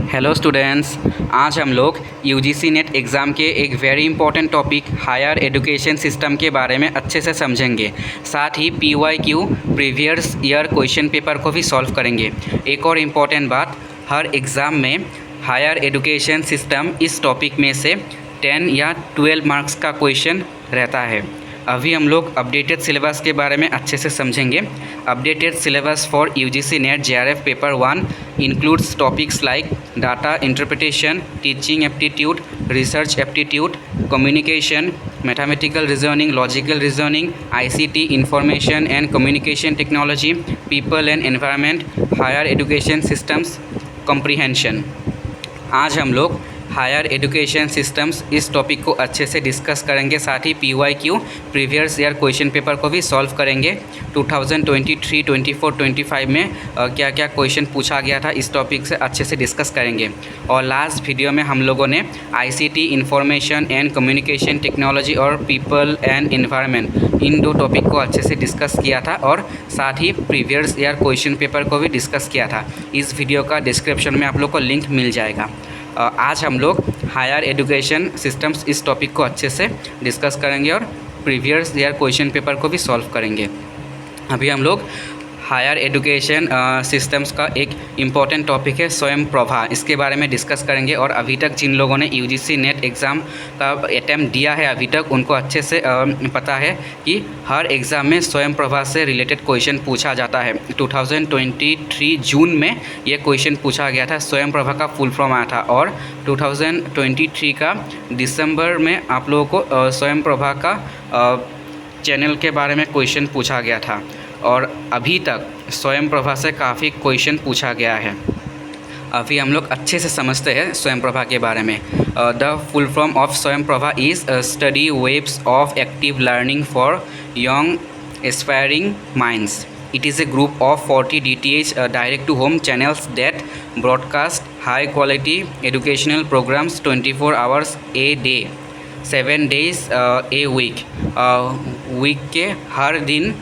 Hello students, आज हम लोग यूजीसी नेट एग्ज़ाम के एक very important topic higher education system के बारे में अच्छे से समझेंगे। साथ ही PYQ previous year question paper को भी सॉल्व करेंगे। एक और इम्पॉर्टेंट बात, हर एग्ज़ाम में हायर एजुकेशन सिस्टम इस टॉपिक में से 10 या 12 मार्क्स का क्वेश्चन रहता है। अभी हम लोग अपडेटेड सिलेबस के बारे में अच्छे से समझेंगे। Updated syllabus for UGC net JRF paper 1 includes topics like data interpretation, teaching aptitude, research aptitude, communication, mathematical reasoning, logical reasoning, ICT, information and communication technology, people and environment, higher education systems comprehension। आज हम लोग higher education systems इस topic को अच्छे से discuss करेंगे। साथ ही PYQ previous year question paper को भी सॉल्व करेंगे। 2023, 24, 25 में क्या क्या क्वेश्चन पूछा गया था इस टॉपिक से अच्छे से डिस्कस करेंगे। और लास्ट वीडियो में हम लोगों ने ICT, information and communication technology और पीपल एंड एनवायरनमेंट इन दो टॉपिक को अच्छे से डिस्कस किया था और साथ ही प्रीवियस ईयर क्वेश्चन पेपर को भी डिस्कस किया था। इस वीडियो का डिस्क्रिप्शन में आप लोग को लिंक मिल जाएगा। आज हम लोग हायर एजुकेशन सिस्टम्स इस टॉपिक को अच्छे से डिस्कस करेंगे और प्रीवियस ईयर क्वेश्चन पेपर को भी सॉल्व करेंगे। अभी हम लोग हायर एजुकेशन सिस्टम्स का एक इम्पॉर्टेंट टॉपिक है स्वयं प्रभा, इसके बारे में डिस्कस करेंगे। और अभी तक जिन लोगों ने यूजीसी नेट एग्ज़ाम का अटैम्प्ट दिया है अभी तक, उनको अच्छे से पता है कि हर एग्ज़ाम में स्वयं प्रभा से रिलेटेड क्वेश्चन पूछा जाता है। 2023 जून में ये क्वेश्चन पूछा गया था, स्वयं प्रभा का फुल फॉर्म आया था। और 2023 का दिसंबर में आप लोगों को स्वयं प्रभा का चैनल के बारे में क्वेश्चन पूछा गया था। और अभी तक स्वयं प्रभा से काफ़ी क्वेश्चन पूछा गया है। अभी हम लोग अच्छे से समझते हैं स्वयं प्रभा के बारे में। The full form of Swayam Prabha is study webs of active learning for young aspiring minds. It is a group of 40 DTH direct to home channels that broadcast high quality educational programs 24 hours a day, 7 days a week। Week के हर दिन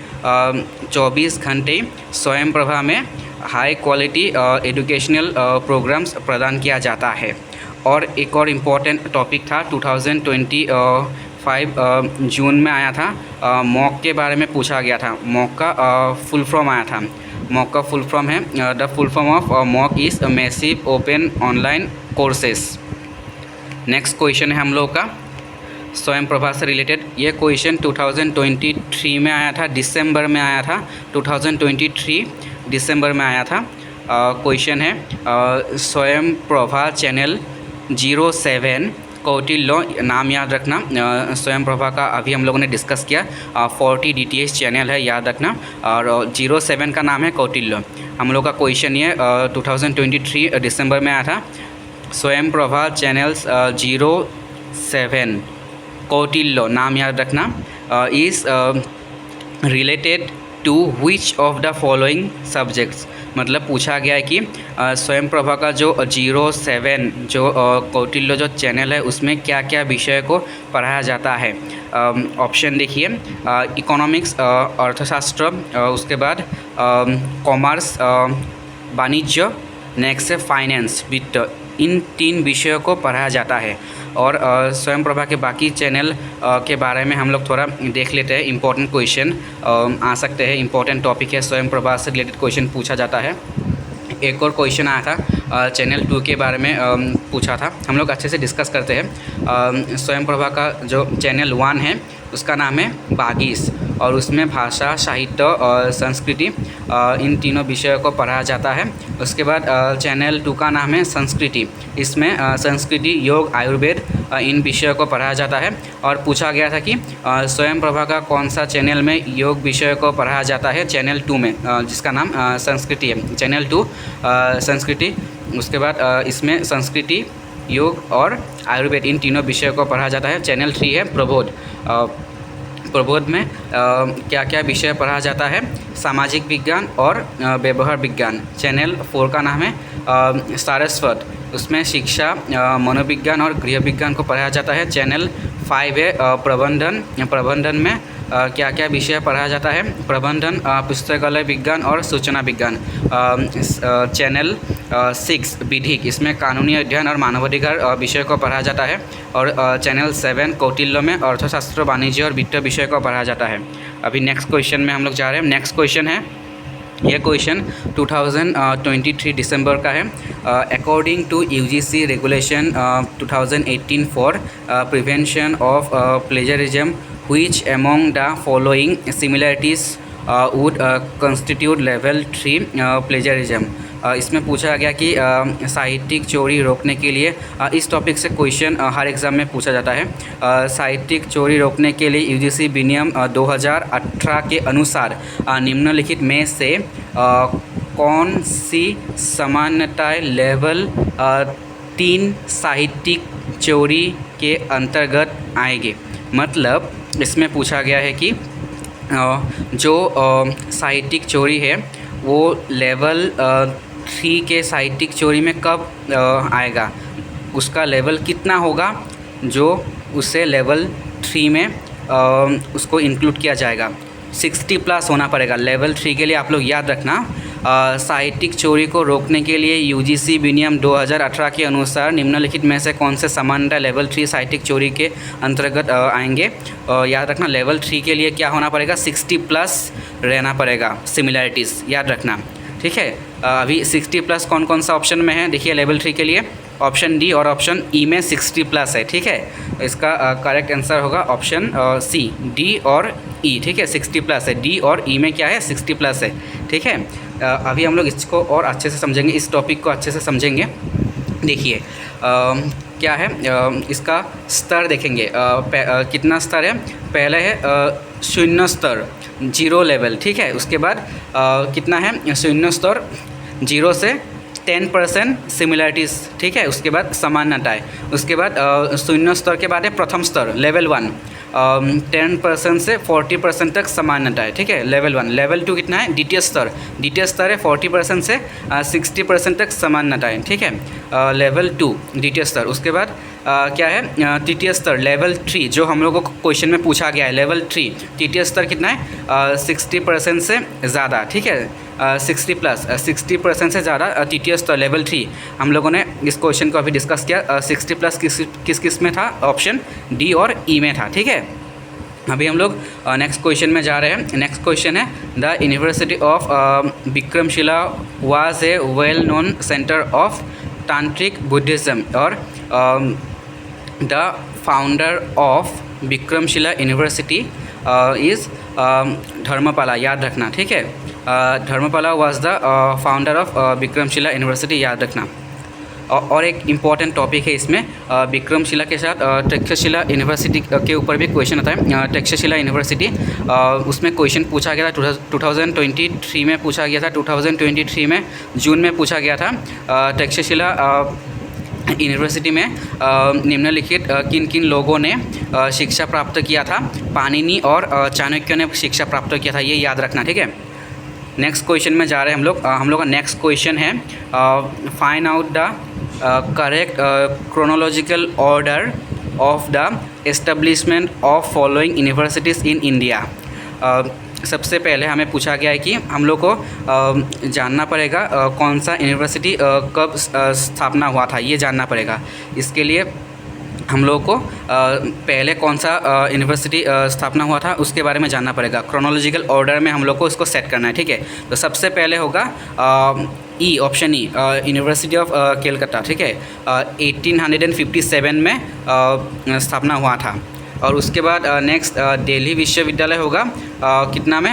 24 घंटे स्वयं प्रभा में high quality educational programmes प्रदान किया जाता है। और एक और इम्पॉर्टेंट टॉपिक था 2025 जून में आया था, मॉक के बारे में पूछा गया था। मॉक का फुल फॉर्म आया था। मॉक का फुल फॉर्म है the full form of mock is massive open online courses. Next question है हम लोग का स्वयं प्रभा से रिलेटेड। ये क्वेश्चन 2023 में आया था, दिसंबर में आया था। 2023 दिसंबर में आया था। क्वेश्चन है स्वयं प्रभा चैनल 07 कौटिल्य, नाम याद रखना। स्वयं प्रभा का अभी हम लोगों ने डिस्कस किया। 40 DTH चैनल है, याद रखना। और 07 का नाम है कौटिल्य। हम लोग का क्वेश्चन ये 2023 दिसंबर में आया था। स्वयं प्रभा चैनल्स 07 कौटिल्य, नाम याद रखना। Is related to which of the following subjects. मतलब पूछा गया है कि स्वयं प्रभा का जो 07 जो कौटिल्य जो चैनल है उसमें क्या क्या विषय को पढ़ाया जाता है। ऑप्शन देखिए, इकोनॉमिक्स, अर्थशास्त्र, उसके बाद कॉमर्स, वाणिज्य, नेक्स्ट है फाइनेंस, वित्त। इन 3 विषयों को पढ़ाया जाता है। और स्वयं प्रभा के बाकी चैनल के बारे में हम लोग थोड़ा देख लेते हैं। इंपॉर्टेंट क्वेश्चन आ सकते हैं, इंपॉर्टेंट टॉपिक है, स्वयं प्रभा से रिलेटेड क्वेश्चन पूछा जाता है। एक और क्वेश्चन आया था चैनल 2 के बारे में पूछा था। हम लोग अच्छे से डिस्कस करते हैं। स्वयं प्रभा का जो चैनल 1 है उसका नाम है बागीस, और उसमें भाषा, साहित्य और संस्कृति इन तीनों विषयों को पढ़ाया जाता है। उसके बाद चैनल 2 का नाम है संस्कृति। इसमें संस्कृति, योग, आयुर्वेद इन विषयों को पढ़ाया जाता है। और पूछा गया था कि स्वयं प्रभा का कौन सा चैनल में योग विषय को पढ़ाया जाता है। चैनल 2 में, जिसका नाम संस्कृति है। चैनल 2 संस्कृति। उसके बाद इसमें संस्कृति, योग और आयुर्वेद इन तीनों विषयों को पढ़ाया जाता है। चैनल 3 है प्रबोध। प्रबोध में क्या क्या विषय पढ़ा जाता है, सामाजिक विज्ञान और व्यवहार विज्ञान। चैनल 4 का नाम है सारस्वत। उसमें शिक्षा, मनोविज्ञान और गृह विज्ञान को पढ़ाया जाता है। चैनल 5 है प्रबंधन। प्रबंधन में क्या क्या विषय पढ़ाया जाता है? प्रबंधन, पुस्तकालय विज्ञान और सूचना विज्ञान। चैनल 6 विधिक, इसमें कानूनी अध्ययन और मानवाधिकार विषय को पढ़ाया जाता है। और चैनल 7 कौटिल्य में अर्थशास्त्र, वाणिज्य और वित्त विषय को पढ़ाया जाता है। अभी नेक्स्ट क्वेश्चन में हम लोग जा रहे हैं। नेक्स्ट क्वेश्चन है, यह क्वेश्चन 2023 दिसंबर का है। According to UGC regulation 2018 for prevention of plagiarism, which among the following similarities would constitute level 3 plagiarism. इसमें पूछा गया कि साहित्यिक चोरी रोकने के लिए, इस टॉपिक से क्वेश्चन हर एग्ज़ाम में पूछा जाता है। साहित्यिक चोरी रोकने के लिए यूजीसी विनियम 2018 के अनुसार निम्नलिखित में से कौन सी समानताएं लेवल 3 साहित्यिक चोरी के अंतर्गत आएंगे? मतलब इसमें पूछा गया है कि जो साहित्यिक चोरी है वो लेवल 3 के साहित्यिक चोरी में कब आएगा, उसका लेवल कितना होगा जो उससे लेवल 3 में उसको इंक्लूड किया जाएगा। 60+ होना पड़ेगा लेवल 3 के लिए। आप लोग याद रखना, साहित्यिक चोरी को रोकने के लिए यूजीसी विनियम 2018 के अनुसार निम्नलिखित में से कौन से समानता लेवल 3 साहित्यिक चोरी के अंतर्गत आएंगे। याद रखना, लेवल 3 के लिए क्या होना पड़ेगा? 60+ रहना पड़ेगा, सिमिलैरिटीज़ याद रखना, ठीक है। अभी 60+ कौन कौन सा ऑप्शन में है देखिए लेवल 3 के लिए। ऑप्शन डी और ऑप्शन ई में 60+ है, ठीक है। इसका करेक्ट आंसर होगा ऑप्शन सी, डी और ई, ठीक है। 60+ है, डी और ई में क्या है? 60+ है, ठीक है। अभी हम लोग इसको और अच्छे से समझेंगे, इस टॉपिक को अच्छे से समझेंगे। देखिए क्या है, इसका स्तर देखेंगे। कितना स्तर है? पहले है 0 स्तर, 0 लेवल, ठीक है। उसके बाद कितना है? 0 स्तर 0 से 10% सिमिलरिटीज़, ठीक है। उसके बाद समानताएं। उसके बाद 0 स्तर के बाद है प्रथम स्तर लेवल 1, 10% से 40% तक समानताएं, ठीक है, लेवल 1। लेवल 2 कितना है? द्वितीय स्तर, द्वितीय स्तर है 40% से 60% तक समानताएं, ठीक है, लेवल 2 द्वितीय स्तर। उसके बाद क्या है? तृतीय स्तर लेवल 3, जो हम लोगों को क्वेश्चन में पूछा गया है, लेवल 3 तृतीय स्तर कितना है? 60% से ज़्यादा, ठीक है, 60% से ज़्यादा तृतीय स्तर लेवल 3। हम लोगों ने इस क्वेश्चन को अभी डिस्कस किया। 60+ किस किस में था? ऑप्शन डी और ई में था, ठीक है। अभी हम लोग नेक्स्ट क्वेश्चन में जा रहे हैं। नेक्स्ट क्वेश्चन है, the university of Vikramshila was a well known centre of तांत्रिक बुद्धिज़्म, और the founder of Vikramshila university is Dharmapala, याद रखना, ठीक है। Dharmapala was the founder of Vikramshila university, याद रखना। और एक इम्पॉर्टेंट टॉपिक है इसमें, विक्रमशिला के साथ तक्षशिला यूनिवर्सिटी के ऊपर भी क्वेश्चन आता है। तक्षशिला यूनिवर्सिटी, उसमें क्वेश्चन पूछा गया था 2023 में पूछा गया था, 2023 में जून में पूछा गया था। तक्षशिला यूनिवर्सिटी में निम्नलिखित किन किन लोगों ने शिक्षा प्राप्त किया था? पाणिनि और चाणक्य ने शिक्षा प्राप्त किया था, ये याद रखना, ठीक है। नेक्स्ट क्वेश्चन में जा रहे हैं हम लोग का नेक्स्ट क्वेश्चन है, find out the correct chronological order of the establishment of following universities in India. सबसे पहले हमें पूछा गया है कि हम लोग को जानना पड़ेगा कौन सा यूनिवर्सिटी कब स्थापना हुआ था, ये जानना पड़ेगा। इसके लिए हम लोग को पहले कौन सा यूनिवर्सिटी स्थापना हुआ था उसके बारे में जानना पड़ेगा। क्रोनोलॉजिकल ऑर्डर में हम लोग को इसको सेट करना है, ठीक है। तो सबसे पहले होगा E, option E, university of Calcutta, ठीक है, 1857 में स्थापना हुआ था। और उसके बाद नेक्स्ट दिल्ली विश्वविद्यालय होगा, कितना में?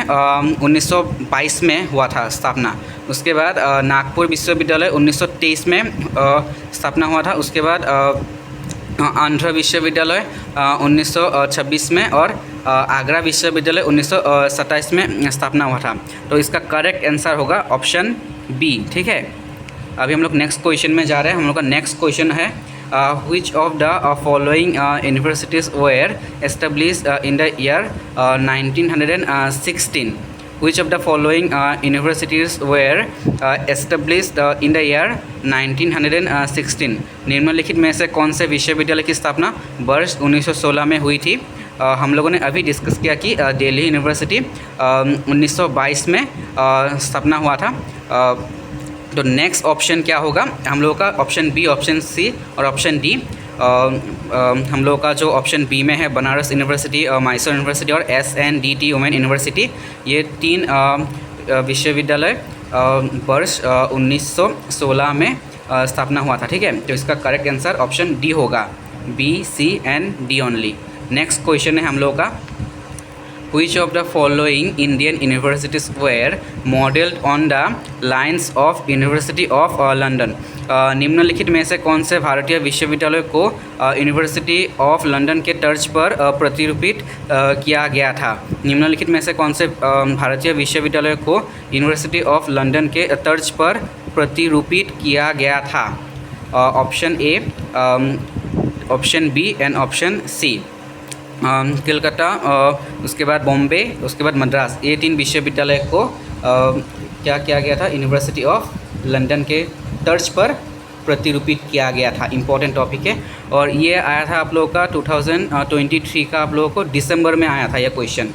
1922 में हुआ था स्थापना। उसके बाद नागपुर विश्वविद्यालय 1923 में स्थापना हुआ था। उसके बाद आंध्र विश्वविद्यालय 1926 में, और आगरा विश्वविद्यालय 1927 में स्थापना हुआ था। तो इसका करेक्ट आंसर होगा ऑप्शन बी, ठीक है। अभी हम लोग नेक्स्ट क्वेश्चन में जा रहे हैं। हम लोग का नेक्स्ट क्वेश्चन है, which of the following universities were established in the year 1916? Which of the following universities were established in the year 1916? निम्नलिखित में से कौन से विश्वविद्यालय की स्थापना वर्ष 1916 में हुई थी? हम लोगों ने अभी डिस्कस किया कि दिल्ली यूनिवर्सिटी 1922 में स्थापना हुआ था। तो नेक्स्ट ऑप्शन क्या होगा हम लोगों का? ऑप्शन बी, ऑप्शन सी और ऑप्शन डी। हम लोगों का जो ऑप्शन बी में है बनारस यूनिवर्सिटी, मैसूर यूनिवर्सिटी और SNDT वुमेन यूनिवर्सिटी, ये 3 विश्वविद्यालय वर्ष 1916 में स्थापना हुआ था। ठीक है, तो इसका करेक्ट आंसर ऑप्शन डी होगा, B, C and D only. Next question है हम लोगों का, Which of the following Indian universities were modeled on the lines of University of London? निम्नलिखित में से कौन से भारतीय विश्वविद्यालय को यूनिवर्सिटी ऑफ लंदन के तर्ज पर प्रतिरूपित किया गया था? निम्नलिखित में से कौन से भारतीय विश्वविद्यालय को यूनिवर्सिटी ऑफ लंदन के तर्ज पर प्रतिरूपित किया गया था? Option A, option B and option C. Calcutta, उसके बाद बॉम्बे, उसके बाद मद्रास, ये 3 विश्वविद्यालय को क्या किया गया था? यूनिवर्सिटी ऑफ लंदन के तर्ज पर प्रतिरूपित किया गया था। इम्पॉर्टेंट टॉपिक है और ये आया था आप लोगों का 2023 का आप लोगों को दिसंबर में आया था यह क्वेश्चन।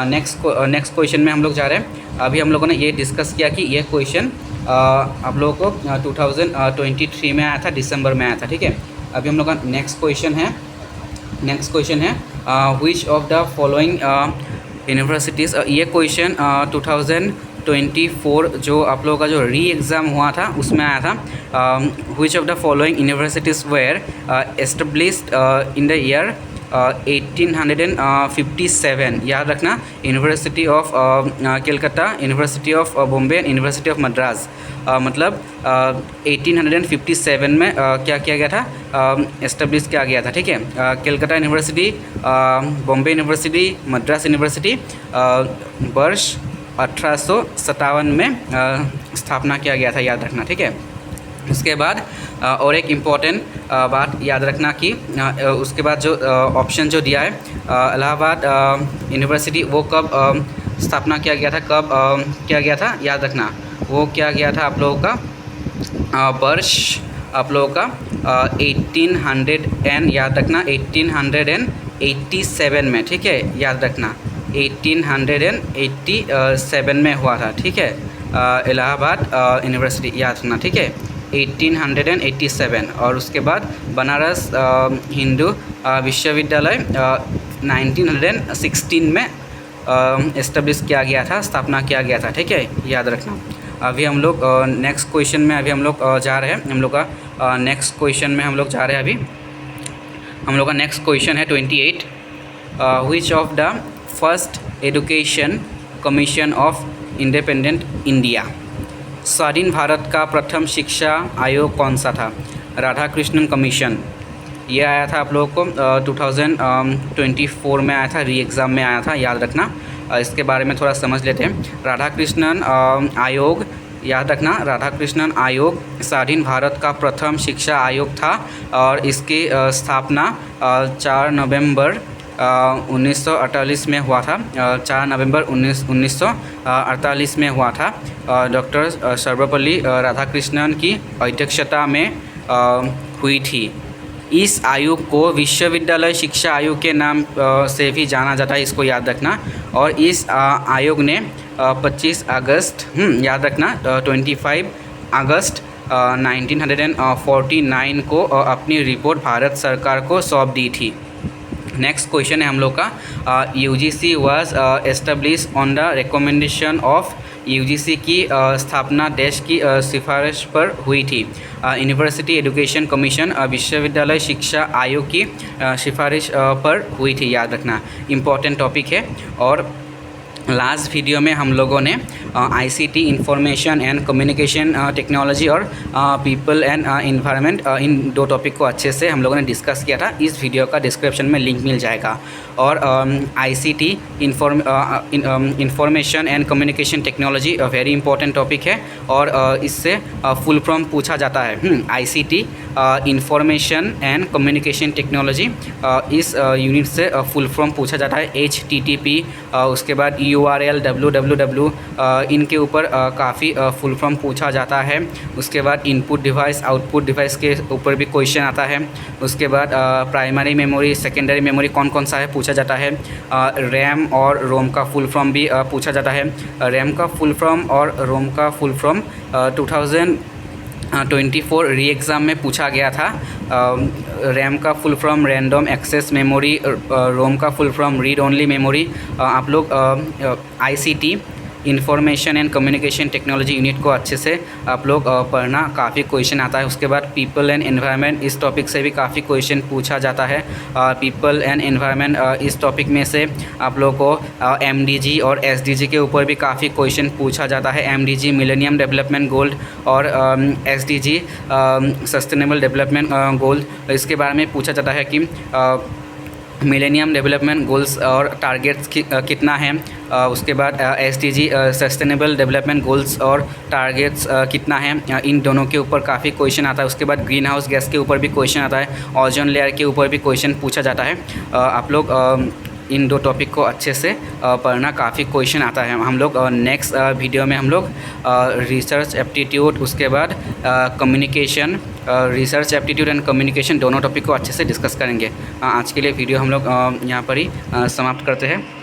नेक्स्ट क्वेश्चन में हम लोग जा रहे हैं। अभी हम लोगों ने ये डिस्कस किया कि यह क्वेश्चन आप लोगों को 2023 में आया था, दिसंबर में आया था। ठीक है, अभी हम लोग का नेक्स्ट क्वेश्चन है विच ऑफ द फॉलोइंग यूनिवर्सिटीज़। ये क्वेश्चन 2024 जो आप लोगों का जो री एग्ज़ाम हुआ था उसमें आया था। Which of the following universities were established in the year 1857। याद रखना, university of Calcutta, university of Bombay, university of Madras. मतलब 1857 में क्या किया गया था? एस्टेब्लिश किया गया था। ठीक है, Calcutta university, Bombay university, Madras university वर्ष 1857 में स्थापना किया गया था, याद रखना। ठीक है, उसके बाद और एक इम्पॉर्टेंट बात याद रखना कि उसके बाद जो ऑप्शन जो दिया है इलाहाबाद यूनिवर्सिटी, वो कब स्थापना किया गया था, कब किया गया था? याद रखना, वो क्या गया था आप लोगों का वर्ष आप लोगों का 1800 एंड याद रखना 1887 में। ठीक है, याद रखना 1887 में हुआ था। ठीक है, इलाहाबाद यूनिवर्सिटी, याद रखना। ठीक है, 1887। और उसके बाद बनारस हिंदू विश्वविद्यालय 1916 में इस्टेब्लिश किया गया था, स्थापना किया गया था। ठीक है, याद रखना। अभी हम लोग नेक्स्ट क्वेश्चन में अभी हम लोग जा रहे हैं। हम लोग का नेक्स्ट क्वेश्चन में हम लोग जा रहे हैं। अभी हम लोग का नेक्स्ट क्वेश्चन है 28। विच of the first education commission of independent India? स्वाधीन भारत का प्रथम शिक्षा आयोग कौन सा था? राधाकृष्णन कमीशन, ये आया था आप लोगों को 2024 में आया था, री एग्ज़ाम में आया था, याद रखना। इसके बारे में थोड़ा समझ लेते हैं। राधाकृष्णन आयोग, याद रखना, राधाकृष्णन आयोग स्वाधीन भारत का प्रथम शिक्षा आयोग था और इसकी स्थापना 4 नवंबर 1948 में हुआ था। 4 नवंबर 1948 में हुआ था। डॉक्टर सर्वपल्ली राधाकृष्णन की अध्यक्षता में हुई थी। इस आयोग को विश्वविद्यालय शिक्षा आयोग के नाम से भी जाना जाता है, इसको याद रखना। और इस आयोग ने 25 अगस्त याद रखना 25 अगस्त 1949 को अपनी रिपोर्ट भारत सरकार को सौंप दी थी। नेक्स्ट क्वेश्चन है हम लोग का, UGC was establish on the recommendation of. UGC की स्थापना देश की सिफारिश पर हुई थी। यूनिवर्सिटी एजुकेशन कमीशन विश्वविद्यालय शिक्षा आयोग की सिफारिश पर हुई थी, याद रखना। इम्पॉर्टेंट टॉपिक है। और लास्ट वीडियो में हम लोगों ने ICT information and communication technology और पीपल एंड इन्वायरमेंट, इन 2 टॉपिक को अच्छे से हम लोगों ने डिस्कस किया था। इस वीडियो का डिस्क्रिप्शन में लिंक मिल जाएगा। और ICT information and communication technology very important topic है और इससे फुल फॉर्म पूछा जाता है। ICT information and communication technology. इस यूनिट से फुल फॉर्म पूछा जाता है HTTP, उसके बाद URL, www, इनके ऊपर काफ़ी फुल फॉर्म पूछा जाता है। उसके बाद इनपुट डिवाइस आउटपुट डिवाइस के ऊपर भी क्वेश्चन आता है। उसके बाद प्राइमरी मेमोरी सेकेंडरी मेमोरी कौन कौन सा है पूछा जाता है। रैम और रोम का फुल फॉर्म भी पूछा जाता है। रैम का फुल फॉर्म और रोम का फुल फॉर्म 2024 री एग्ज़ाम में पूछा गया था। रैम का full form random access memory, ROM का full form read only memory. आप लोग ICT information and communication technology unit को अच्छे से आप लोग पढ़ना, काफ़ी क्वेश्चन आता है। उसके बाद पीपल एंड एनवायरनमेंट, इस टॉपिक से भी काफ़ी क्वेश्चन पूछा जाता है। पीपल एंड एनवायरनमेंट, इस टॉपिक में से आप लोगों को MDG और SDG के ऊपर भी काफ़ी क्वेश्चन पूछा जाता है। MDG मिलेनियम डेवलपमेंट गोल और SDG सस्टेनेबल डेवलपमेंट गोल, इसके बारे में पूछा जाता है कि मिलेनियम डेवलपमेंट गोल्स और टारगेट्स कितना है। उसके बाद SDG सस्टेनेबल डेवलपमेंट गोल्स और टारगेट्स कितना है, इन दोनों के ऊपर काफ़ी क्वेश्चन आता है। उसके बाद ग्रीन हाउस गैस के ऊपर भी क्वेश्चन आता है। ओजोन लेयर के ऊपर भी क्वेश्चन पूछा जाता है। आप लोग इन दो टॉपिक को अच्छे से पढ़ना, काफ़ी क्वेश्चन आता है। हम लोग नेक्स्ट वीडियो में हम लोग रिसर्च एप्टीट्यूड, उसके बाद communication, research aptitude and communication दोनों टॉपिक को अच्छे से डिस्कस करेंगे। आज के लिए वीडियो हम लोग यहाँ पर ही समाप्त करते हैं।